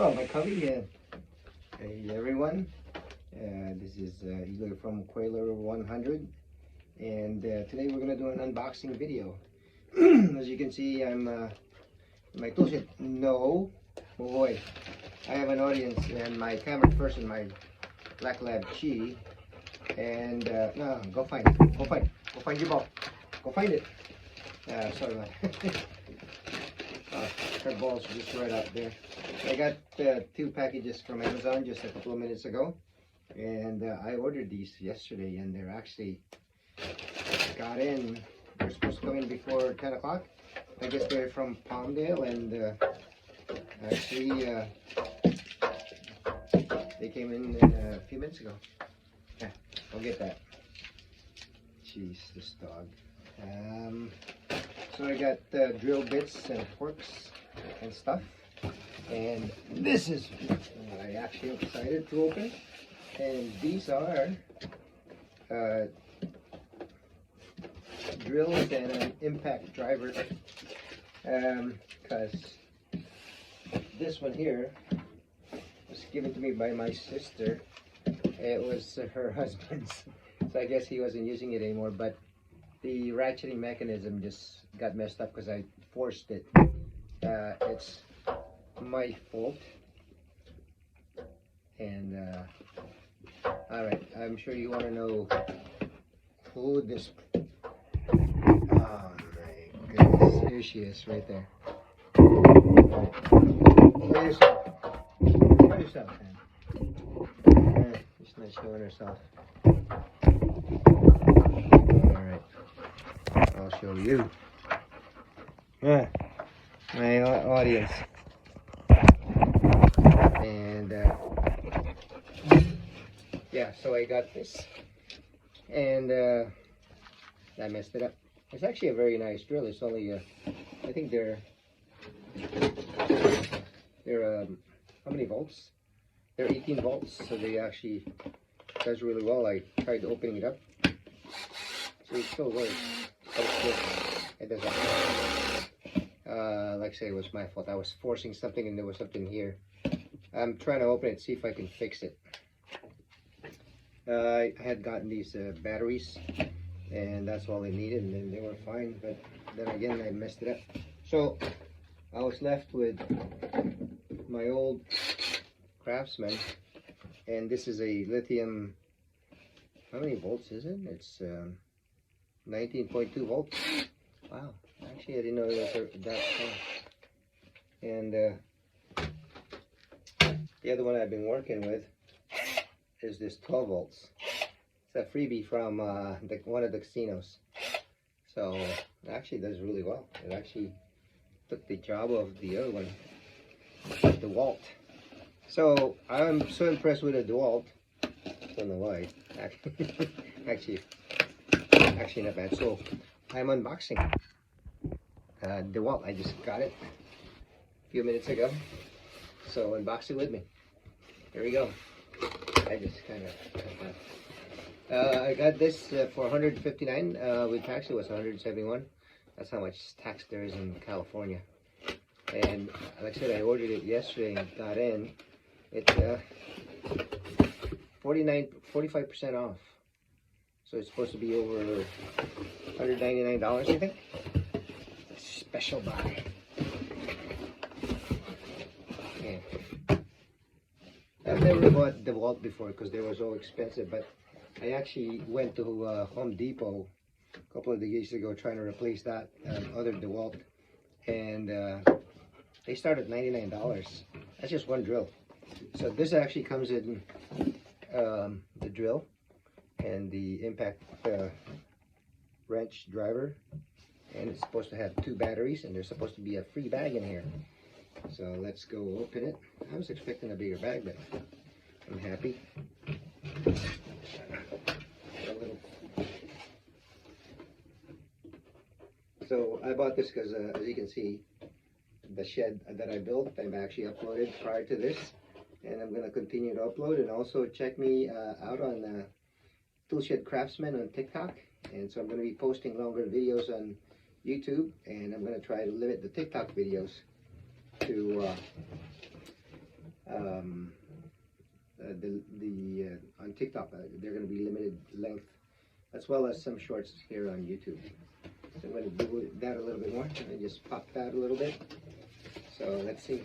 Oh, my cubby. Hey everyone, this is Igor from Quailer 100, and today we're gonna do an unboxing video. As you can see, I'm my tool shed. No, oh boy, I have an audience, and my camera person, my Black Lab Chi, and no, go find it. Go find your ball. Go find it. Sorry about that. Her balls are just right out there. I got 2 packages from Amazon just a couple of minutes ago, and I ordered these yesterday, and they're actually got in. They're supposed to come in before 10 o'clock. I guess they're from Palmdale, and actually they came in a few minutes ago. Yeah, I'll get that. Jeez, this dog. So I got drill bits and forks and stuff, and this is what I actually decided to open. And these are drills and an impact driver, because this one here was given to me by my sister. It was her husband's, so I guess he wasn't using it anymore, but the ratcheting mechanism just got messed up because I forced it. It's my fault. And alright, I'm sure you want to know who this. Oh my goodness, here she is, right there. Show yourself. Show yourself, man. She's not showing herself. Alright, I'll show you. My audience. And yeah, so I got this, and I messed it up. It's actually a very nice drill. It's only I think they're how many volts? They're 18 volts, so they actually does really well. I tried opening it up, so it still works, but it's just, it doesn't. Like I say, it was my fault. I was forcing something, and there was something here. I'm trying to open it, see if I can fix it. I had gotten these batteries, and that's all I needed, and then they were fine, but then again I messed it up. So I was left with my old Craftsman, and this is a lithium. How many volts is it? It's 19.2 volts. Wow, actually I didn't know it was that strong. And the other one I've been working with is this 12 volts. It's a freebie from one of the casinos. So it actually does really well. It actually took the job of the other one, the dewalt. So I'm so impressed with the dewalt. Don't know why. actually not bad. So I'm unboxing dewalt. I just got it a few minutes ago. So unbox it with me. Here we go. I just kind of I got this for $159. With tax it was $171. That's how much tax there is in California. And like I said, I ordered it yesterday and got in. It's 45% off. So it's supposed to be over $199, I think. Special buy. Okay. I've never bought dewalt before because they were so expensive, but I actually went to Home Depot a couple of days ago trying to replace that other dewalt, and they start at $99. That's just one drill. So this actually comes in the drill and the impact wrench driver, and it's supposed to have 2 batteries, and there's supposed to be a free bag in here. So let's go open it. I was expecting a bigger bag, but I'm happy. So I bought this because, as you can see, the shed that I built, I've actually uploaded prior to this, and I'm going to continue to upload. And also check me out on Tool Shed Craftsman on TikTok. And so I'm going to be posting longer videos on YouTube, and I'm going to try to limit the TikTok videos to on TikTok. They're going to be limited length, as well as some shorts here on YouTube. So I'm going to do that a little bit more. I just pop that a little bit. So let's see.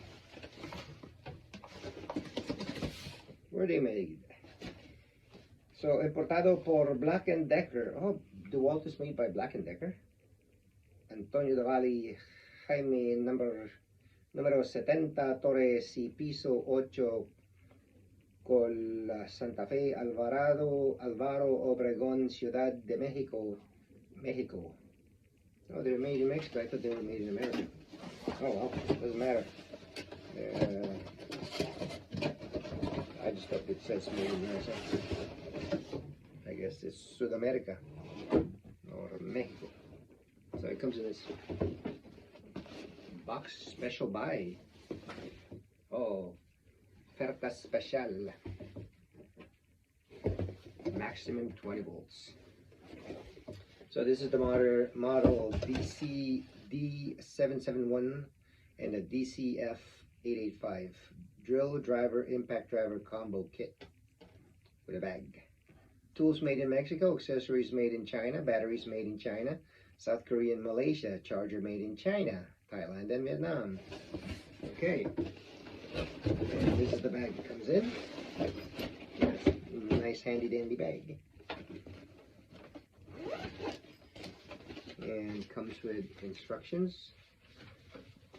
Where are they made? So, importado por Black & Decker. Oh, dewalt is made by Black & Decker. Antonio de Valle, Jaime, número 70, Torres y piso 8, con Santa Fe, Alvaro Obregón, Ciudad de México, Mexico. Oh, they're made in Mexico. I thought they were made in America. Oh well, doesn't matter. I just thought it says made in America. I guess it's Sudamerica or Mexico. So it comes in this box special buy. Oh, oferta special. Maximum 20 volts. So this is the model DC D771 and a DCF885 drill driver impact driver combo kit with a bag. Tools made in Mexico, accessories made in China, batteries made in China, South Korea and Malaysia, charger made in China, Thailand and Vietnam. Okay, and this is the bag that comes in. Yes, nice handy dandy bag. And comes with instructions.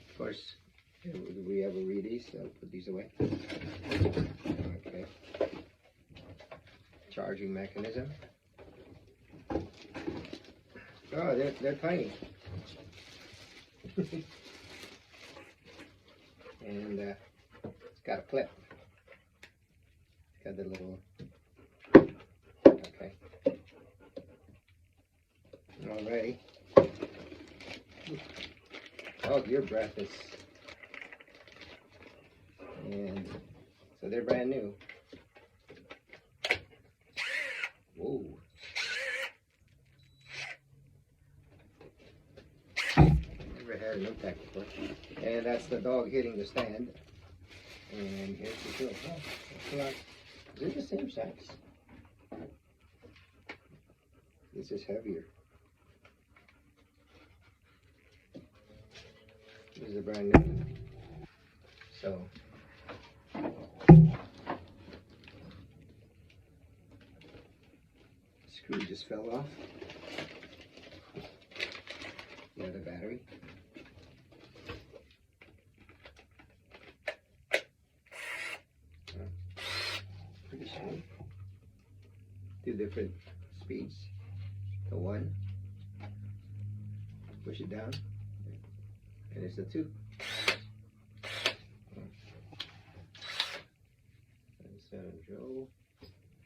Of course, do we ever read these? I'll put these away. Okay. Charging mechanism. Oh, they're tiny. And it's got a clip. It's got the little. Okay. Alrighty. Oh, your breath is. And so they're brand new. Whoa. Never had an impact before. And that's the dog hitting the stand. And here's the tool. Oh, it's not. Is it the same size? This is heavier. This is a brand new. So. Screw just fell off. The other battery. Pretty smooth. Two different speeds. The one. Push it down. And it's the two.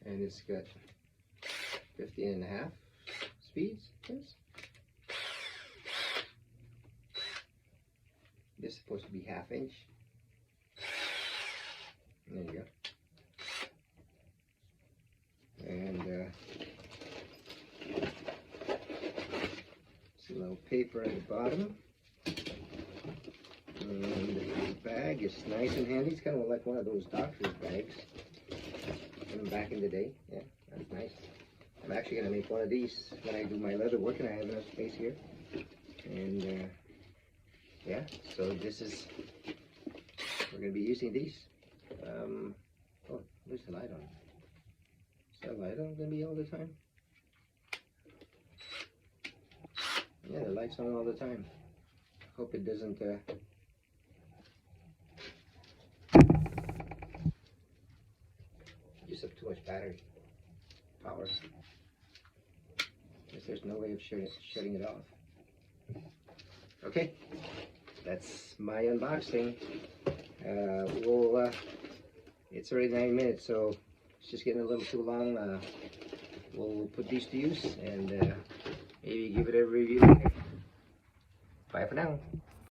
And it's got 15.5 speeds. Yes. This is supposed to be 1/2 inch. There you go. And some little paper at the bottom. And the bag is nice and handy. It's kind of like one of those doctor's bags from back in the day. Yeah, that's nice. I'm actually going to make one of these when I do my leather work, and I have enough space here. And yeah, so this is, we're going to be using these. Oh, where's the light on? Is that light on going to be all the time? Yeah, the light's on all the time. Hope it doesn't use up too much battery power. Because there's no way of shutting it off. Okay, that's my unboxing. It's already 9 minutes, so it's just getting a little too long. We'll put these to use and maybe give it a review. Bye for now.